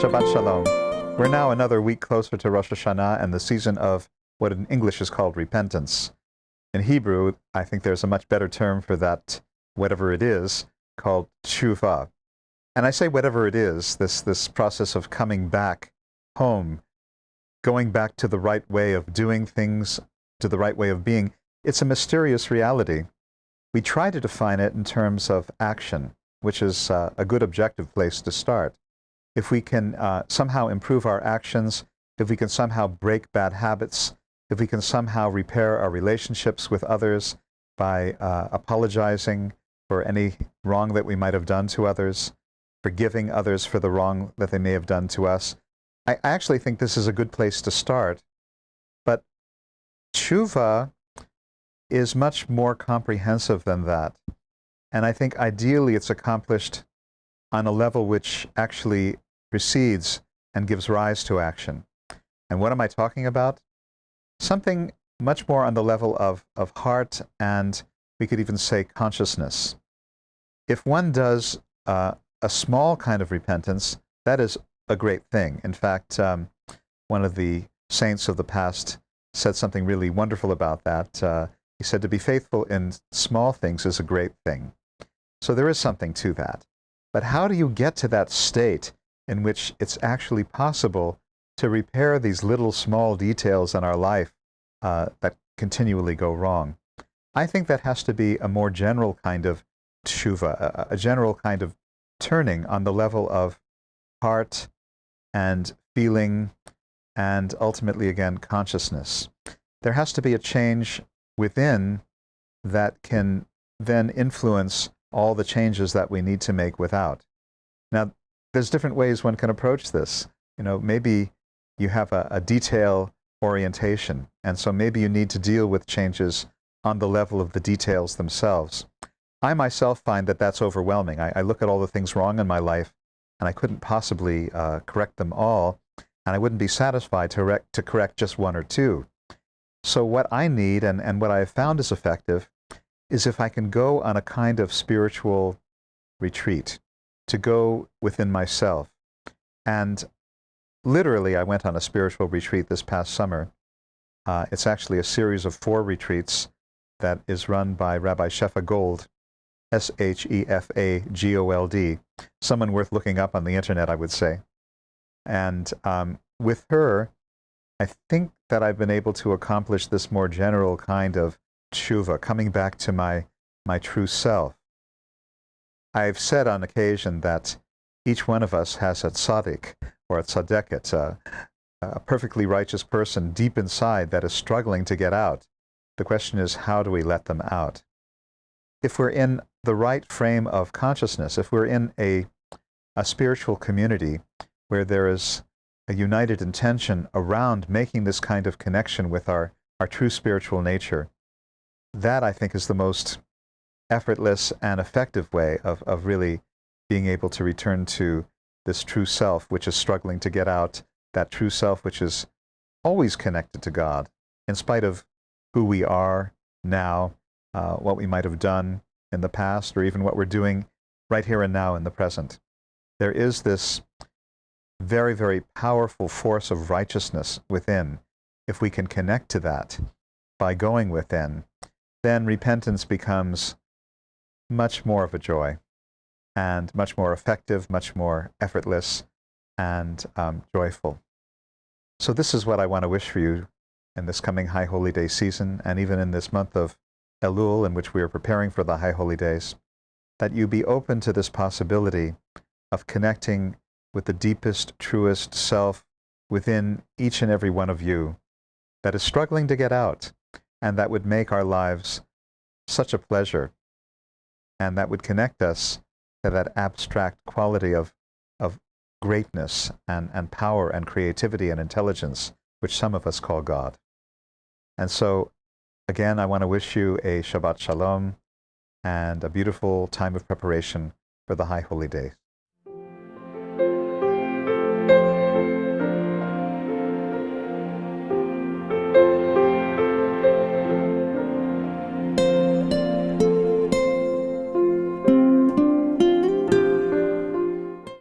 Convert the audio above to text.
Shabbat Shalom. We're now another week closer to Rosh Hashanah and the season of what in English is called repentance. In Hebrew, I think there's a much better term for that, whatever it is, called tshuva. And I say whatever it is, this process of coming back home, going back to the right way of doing things, to the right way of being. It's a mysterious reality. We try to define it in terms of action, which is a good objective place to start. If we can somehow improve our actions, if we can somehow break bad habits, if we can somehow repair our relationships with others by apologizing for any wrong that we might have done to others, forgiving others for the wrong that they may have done to us, I actually think this is a good place to start. But tshuva is much more comprehensive than that. And I think ideally it's accomplished on a level which actually precedes and gives rise to action. And what am I talking about? Something much more on the level of heart, and we could even say consciousness. If one does a small kind of repentance, that is a great thing. In fact, one of the saints of the past said something really wonderful about that. He said, to be faithful in small things is a great thing. So there is something to that. But how do you get to that state in which it's actually possible to repair these little small details in our life that continually go wrong? I think that has to be a more general kind of tshuva, a general kind of turning on the level of heart and feeling and ultimately, again, consciousness. There has to be a change within that can then influence all the changes that we need to make without. Now, there's different ways one can approach this. You know, maybe you have a detail orientation, and so maybe you need to deal with changes on the level of the details themselves. I myself find that that's overwhelming. I look at all the things wrong in my life, and I couldn't possibly correct them all, and I wouldn't be satisfied to correct just one or two. So what I need, and what I have found is effective, is if I can go on a kind of spiritual retreat, to go within myself. And literally, I went on a spiritual retreat this past summer. It's actually a series of 4 retreats that is run by Rabbi Shefa Gold, Shefagold, someone worth looking up on the internet, I would say. And with her, I think that I've been able to accomplish this more general kind of tshuva, coming back to my true self. I've said on occasion that each one of us has a tzaddik or a tzaddiket, a perfectly righteous person deep inside that is struggling to get out. The question is, how do we let them out? If we're in the right frame of consciousness, if we're in a spiritual community where there is a united intention around making this kind of connection with our true spiritual nature, that I think is the most effortless and effective way of really being able to return to this true self which is struggling to get out, that true self which is always connected to God, in spite of who we are now, what we might have done in the past, or even what we're doing right here and now in the present. There is this very, very powerful force of righteousness within. If we can connect to that by going within, then repentance becomes much more of a joy, and much more effective, much more effortless, and joyful. So this is what I want to wish for you in this coming High Holy Day season, and even in this month of Elul, in which we are preparing for the High Holy Days, that you be open to this possibility of connecting with the deepest, truest self within each and every one of you that is struggling to get out, and that would make our lives such a pleasure, and that would connect us to that abstract quality of greatness and power and creativity and intelligence, which some of us call God. And so, again, I want to wish you a Shabbat Shalom and a beautiful time of preparation for the High Holy Days.